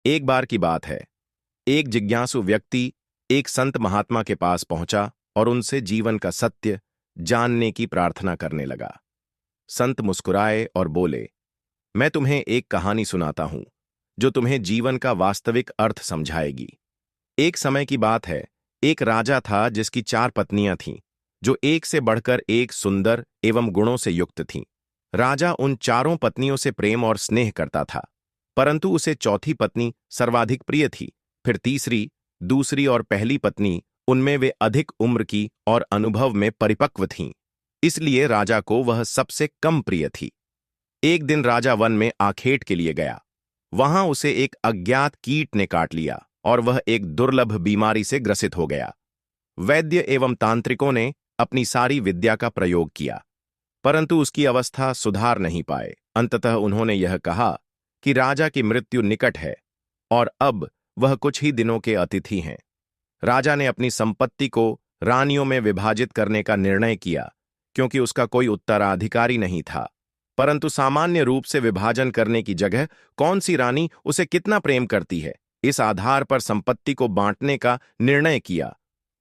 एक बार की बात है। एक जिज्ञासु व्यक्ति एक संत महात्मा के पास पहुंचा और उनसे जीवन का सत्य जानने की प्रार्थना करने लगा। संत मुस्कुराए और बोले, मैं तुम्हें एक कहानी सुनाता हूं जो तुम्हें जीवन का वास्तविक अर्थ समझाएगी। एक समय की बात है। एक राजा था जिसकी 4 पत्नियां थीं, जो एक से बढ़कर एक सुंदर एवं गुणों से युक्त थीं। राजा उन चारों पत्नियों से प्रेम और स्नेह करता था, परंतु उसे चौथी पत्नी सर्वाधिक प्रिय थी। फिर तीसरी, दूसरी और पहली पत्नी, उनमें वे अधिक उम्र की और अनुभव में परिपक्व थीं, इसलिए राजा को वह सबसे कम प्रिय थी। एक दिन राजा वन में आखेट के लिए गया। वहां उसे एक अज्ञात कीट ने काट लिया और वह एक दुर्लभ बीमारी से ग्रसित हो गया। वैद्य एवं तांत्रिकों ने अपनी सारी विद्या का प्रयोग किया, परंतु उसकी अवस्था सुधार नहीं पाए। अंततः उन्होंने यह कहा कि राजा की मृत्यु निकट है और अब वह कुछ ही दिनों के अतिथि हैं। राजा ने अपनी संपत्ति को रानियों में विभाजित करने का निर्णय किया, क्योंकि उसका कोई उत्तराधिकारी नहीं था। परंतु सामान्य रूप से विभाजन करने की जगह कौन सी रानी उसे कितना प्रेम करती है, इस आधार पर संपत्ति को बांटने का निर्णय किया।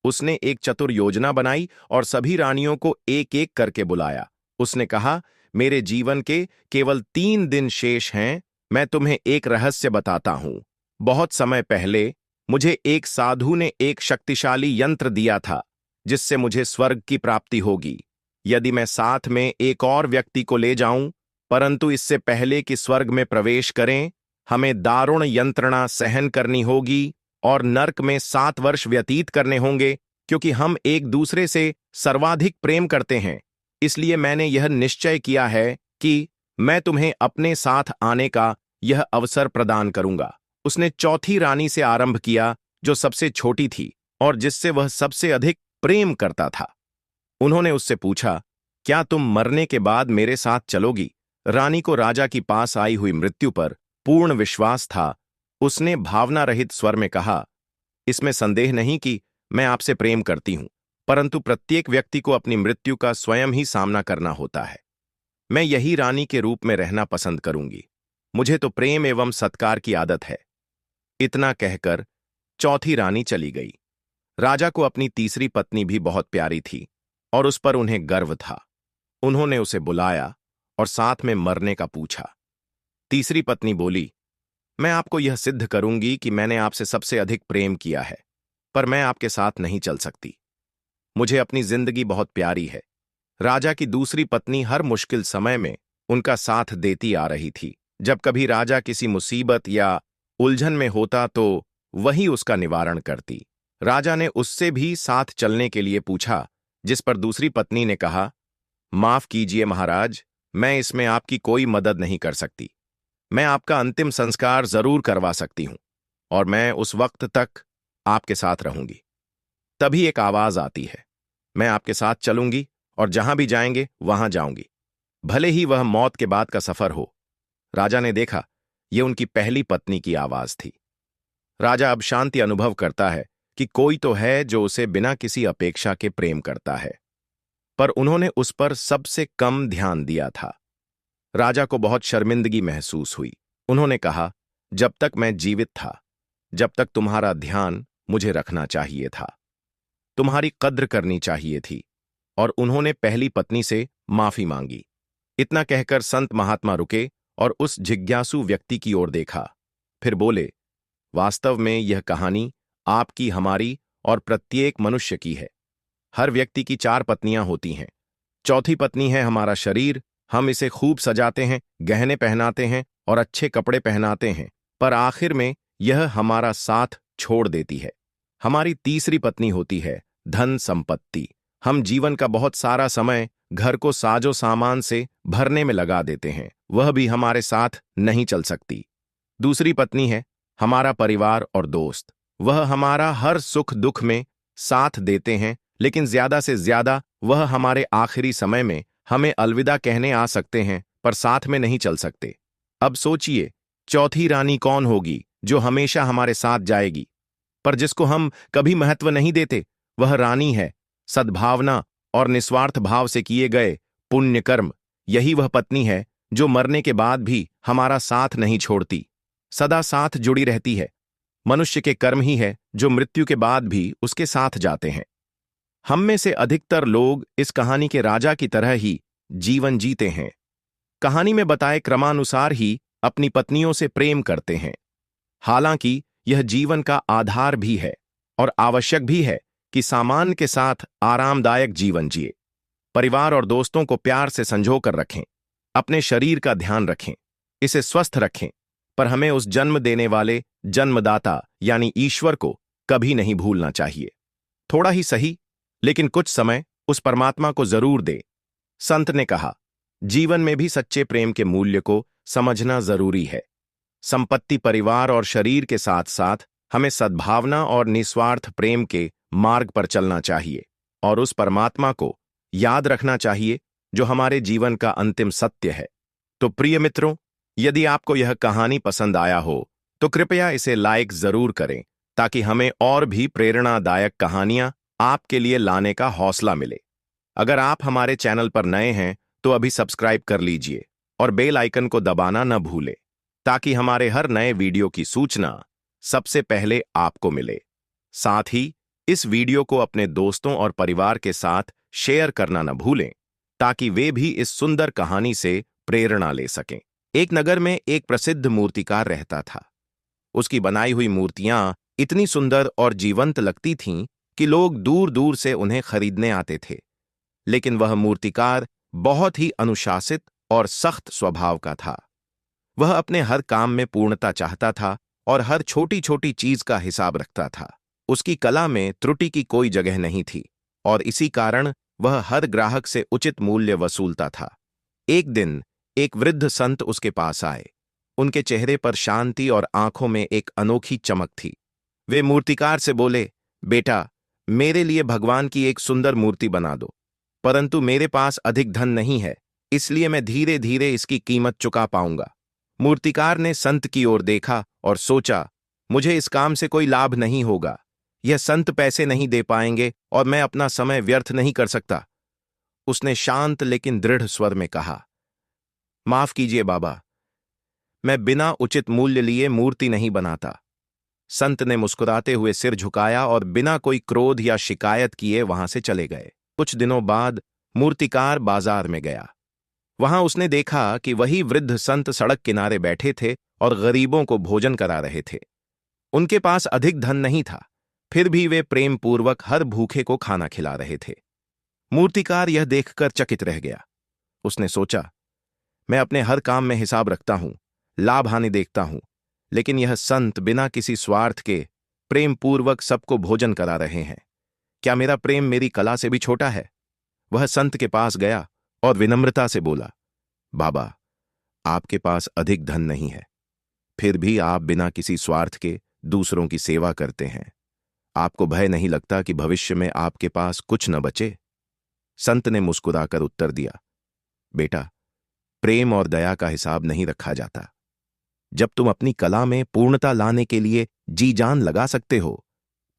उसने एक चतुर योजना बनाई और सभी रानियों को एक एक करके बुलाया। उसने कहा, मेरे जीवन के केवल 3 दिन शेष हैं। मैं तुम्हें एक रहस्य बताता हूं। बहुत समय पहले मुझे एक साधु ने एक शक्तिशाली यंत्र दिया था, जिससे मुझे स्वर्ग की प्राप्ति होगी यदि मैं साथ में एक और व्यक्ति को ले जाऊं। परंतु इससे पहले कि स्वर्ग में प्रवेश करें, हमें दारुण यंत्रणा सहन करनी होगी और नर्क में 7 वर्ष व्यतीत करने होंगे, क्योंकि हम एक दूसरे से सर्वाधिक प्रेम करते हैं। इसलिए मैंने यह निश्चय किया है कि मैं तुम्हें अपने साथ आने का यह अवसर प्रदान करूंगा। उसने चौथी रानी से आरंभ किया, जो सबसे छोटी थी और जिससे वह सबसे अधिक प्रेम करता था। उन्होंने उससे पूछा, क्या तुम मरने के बाद मेरे साथ चलोगी? रानी को राजा की पास आई हुई मृत्यु पर पूर्ण विश्वास था। उसने भावना रहित स्वर में कहा, इसमें संदेह नहीं कि मैं आपसे प्रेम करती हूं, परंतु प्रत्येक व्यक्ति को अपनी मृत्यु का स्वयं ही सामना करना होता है। मैं यही रानी के रूप में रहना पसंद करूंगी। मुझे तो प्रेम एवं सत्कार की आदत है। इतना कहकर चौथी रानी चली गई। राजा को अपनी तीसरी पत्नी भी बहुत प्यारी थी और उस पर उन्हें गर्व था। उन्होंने उसे बुलाया और साथ में मरने का पूछा। तीसरी पत्नी बोली, मैं आपको यह सिद्ध करूंगी कि मैंने आपसे सबसे अधिक प्रेम किया है, पर मैं आपके साथ नहीं चल सकती। मुझे अपनी जिंदगी बहुत प्यारी है। राजा की दूसरी पत्नी हर मुश्किल समय में उनका साथ देती आ रही थी। जब कभी राजा किसी मुसीबत या उलझन में होता तो वही उसका निवारण करती। राजा ने उससे भी साथ चलने के लिए पूछा, जिस पर दूसरी पत्नी ने कहा, माफ कीजिए महाराज, मैं इसमें आपकी कोई मदद नहीं कर सकती। मैं आपका अंतिम संस्कार जरूर करवा सकती हूं और मैं उस वक्त तक आपके साथ रहूंगी। तभी एक आवाज आती है, मैं आपके साथ चलूंगी और जहां भी जाएंगे वहां जाऊंगी, भले ही वह मौत के बाद का सफर हो। राजा ने देखा, यह उनकी पहली पत्नी की आवाज थी। राजा अब शांति अनुभव करता है कि कोई तो है जो उसे बिना किसी अपेक्षा के प्रेम करता है, पर उन्होंने उस पर सबसे कम ध्यान दिया था। राजा को बहुत शर्मिंदगी महसूस हुई। उन्होंने कहा, जब तक मैं जीवित था, जब तक तुम्हारा ध्यान मुझे रखना चाहिए था, तुम्हारी कद्र करनी चाहिए थी। और उन्होंने पहली पत्नी से माफी मांगी। इतना कहकर संत महात्मा रुके और उस जिज्ञासु व्यक्ति की ओर देखा। फिर बोले, वास्तव में यह कहानी आपकी, हमारी और प्रत्येक मनुष्य की है। हर व्यक्ति की 4 पत्नियां होती हैं। चौथी पत्नी है हमारा शरीर। हम इसे खूब सजाते हैं, गहने पहनाते हैं और अच्छे कपड़े पहनाते हैं, पर आखिर में यह हमारा साथ छोड़ देती है। हमारी तीसरी पत्नी होती है धन संपत्ति। हम जीवन का बहुत सारा समय घर को साजो सामान से भरने में लगा देते हैं, वह भी हमारे साथ नहीं चल सकती। दूसरी पत्नी है हमारा परिवार और दोस्त। वह हमारा हर सुख दुख में साथ देते हैं, लेकिन ज्यादा से ज्यादा वह हमारे आखिरी समय में हमें अलविदा कहने आ सकते हैं, पर साथ में नहीं चल सकते। अब सोचिए, चौथी रानी कौन होगी जो हमेशा हमारे साथ जाएगी, पर जिसको हम कभी महत्व नहीं देते? वह रानी है सद्भावना और निस्वार्थ भाव से किए गए पुण्य कर्म। यही वह पत्नी है जो मरने के बाद भी हमारा साथ नहीं छोड़ती। सदा साथ जुड़ी रहती है। मनुष्य के कर्म ही है जो मृत्यु के बाद भी उसके साथ जाते हैं। हम में से अधिकतर लोग इस कहानी के राजा की तरह ही जीवन जीते हैं। कहानी में बताए क्रमानुसार ही अपनी पत्नियों से प्रेम करते हैं। हालांकि यह जीवन का आधार भी है और आवश्यक भी है कि सामान के साथ आरामदायक जीवन जिए। परिवार और दोस्तों को प्यार से संजोकर रखें, अपने शरीर का ध्यान रखें, इसे स्वस्थ रखें, पर हमें उस जन्म देने वाले जन्मदाता यानी ईश्वर को कभी नहीं भूलना चाहिए। थोड़ा ही सही, लेकिन कुछ समय उस परमात्मा को जरूर दे। संत ने कहा, जीवन में भी सच्चे प्रेम के मूल्य को समझना जरूरी है। संपत्ति, परिवार और शरीर के साथ साथ हमें सद्भावना और निस्वार्थ प्रेम के मार्ग पर चलना चाहिए और उस परमात्मा को याद रखना चाहिए जो हमारे जीवन का अंतिम सत्य है। तो प्रिय मित्रों, यदि आपको यह कहानी पसंद आया हो तो कृपया इसे लाइक जरूर करें ताकि हमें और भी प्रेरणादायक कहानियां आपके लिए लाने का हौसला मिले। अगर आप हमारे चैनल पर नए हैं तो अभी सब्सक्राइब कर लीजिए और बेल आइकन को दबाना न भूलें ताकि हमारे हर नए वीडियो की सूचना सबसे पहले आपको मिले। साथ ही इस वीडियो को अपने दोस्तों और परिवार के साथ शेयर करना न भूलें ताकि वे भी इस सुंदर कहानी से प्रेरणा ले सकें। एक नगर में एक प्रसिद्ध मूर्तिकार रहता था। उसकी बनाई हुई मूर्तियां इतनी सुंदर और जीवंत लगती थीं कि लोग दूर दूर से उन्हें खरीदने आते थे। लेकिन वह मूर्तिकार बहुत ही अनुशासित और सख्त स्वभाव का था। वह अपने हर काम में पूर्णता चाहता था और हर छोटी छोटी चीज का हिसाब रखता था। उसकी कला में त्रुटि की कोई जगह नहीं थी और इसी कारण वह हर ग्राहक से उचित मूल्य वसूलता था। एक दिन एक वृद्ध संत उसके पास आए। उनके चेहरे पर शांति और आंखों में एक अनोखी चमक थी। वे मूर्तिकार से बोले, बेटा, मेरे लिए भगवान की एक सुंदर मूर्ति बना दो, परंतु मेरे पास अधिक धन नहीं है, इसलिए मैं धीरे धीरे इसकी कीमत चुका पाऊंगा। मूर्तिकार ने संत की ओर देखा और सोचा, मुझे इस काम से कोई लाभ नहीं होगा। यह संत पैसे नहीं दे पाएंगे और मैं अपना समय व्यर्थ नहीं कर सकता। उसने शांत लेकिन दृढ़ स्वर में कहा, माफ कीजिए बाबा, मैं बिना उचित मूल्य लिए मूर्ति नहीं बनाता। संत ने मुस्कुराते हुए सिर झुकाया और बिना कोई क्रोध या शिकायत किए वहां से चले गए। कुछ दिनों बाद मूर्तिकार बाजार में गया। वहां उसने देखा कि वही वृद्ध संत सड़क किनारे बैठे थे और गरीबों को भोजन करा रहे थे। उनके पास अधिक धन नहीं था, फिर भी वे प्रेम पूर्वक हर भूखे को खाना खिला रहे थे। मूर्तिकार यह देखकर चकित रह गया। उसने सोचा, मैं अपने हर काम में हिसाब रखता हूं, लाभ हानि देखता हूं, लेकिन यह संत बिना किसी स्वार्थ के प्रेम पूर्वक सबको भोजन करा रहे हैं। क्या मेरा प्रेम मेरी कला से भी छोटा है? वह संत के पास गया और विनम्रता से बोला, बाबा, आपके पास अधिक धन नहीं है, फिर भी आप बिना किसी स्वार्थ के दूसरों की सेवा करते हैं। आपको भय नहीं लगता कि भविष्य में आपके पास कुछ न बचे? संत ने मुस्कुराकर उत्तर दिया, बेटा, प्रेम और दया का हिसाब नहीं रखा जाता। जब तुम अपनी कला में पूर्णता लाने के लिए जी जान लगा सकते हो,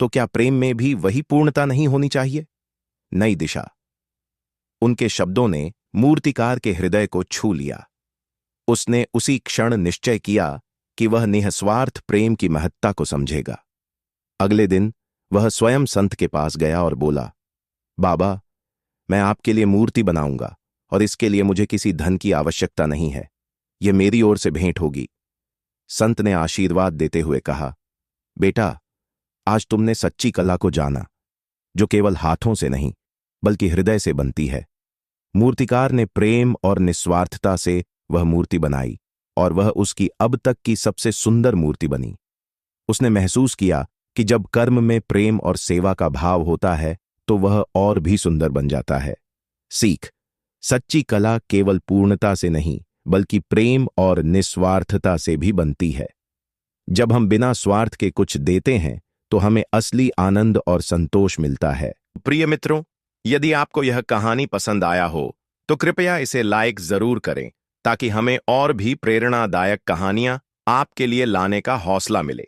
तो क्या प्रेम में भी वही पूर्णता नहीं होनी चाहिए? नई दिशा। उनके शब्दों ने मूर्तिकार के हृदय को छू लिया। उसने उसी क्षण निश्चय किया कि वह निःस्वार्थ प्रेम की महत्ता को समझेगा। अगले दिन वह स्वयं संत के पास गया और बोला, बाबा, मैं आपके लिए मूर्ति बनाऊंगा और इसके लिए मुझे किसी धन की आवश्यकता नहीं है। यह मेरी ओर से भेंट होगी। संत ने आशीर्वाद देते हुए कहा, बेटा, आज तुमने सच्ची कला को जाना, जो केवल हाथों से नहीं बल्कि हृदय से बनती है। मूर्तिकार ने प्रेम और निस्वार्थता से वह मूर्ति बनाई और वह उसकी अब तक की सबसे सुंदर मूर्ति बनी। उसने महसूस किया कि जब कर्म में प्रेम और सेवा का भाव होता है तो वह और भी सुंदर बन जाता है। सीख। सच्ची कला केवल पूर्णता से नहीं बल्कि प्रेम और निस्वार्थता से भी बनती है। जब हम बिना स्वार्थ के कुछ देते हैं तो हमें असली आनंद और संतोष मिलता है। प्रिय मित्रों, यदि आपको यह कहानी पसंद आया हो तो कृपया इसे लाइक जरूर करें ताकि हमें और भी प्रेरणादायक कहानियां आपके लिए लाने का हौसला मिले।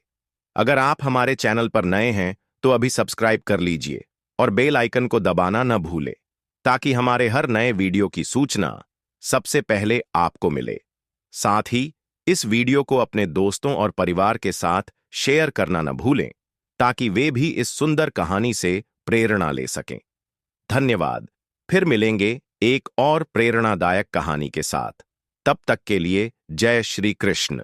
अगर आप हमारे चैनल पर नए हैं तो अभी सब्सक्राइब कर लीजिए और बेल आइकन को दबाना न भूलें ताकि हमारे हर नए वीडियो की सूचना सबसे पहले आपको मिले। साथ ही इस वीडियो को अपने दोस्तों और परिवार के साथ शेयर करना न भूलें, ताकि वे भी इस सुंदर कहानी से प्रेरणा ले सकें। धन्यवाद। फिर मिलेंगे एक और प्रेरणादायक कहानी के साथ। तब तक के लिए जय श्री कृष्ण।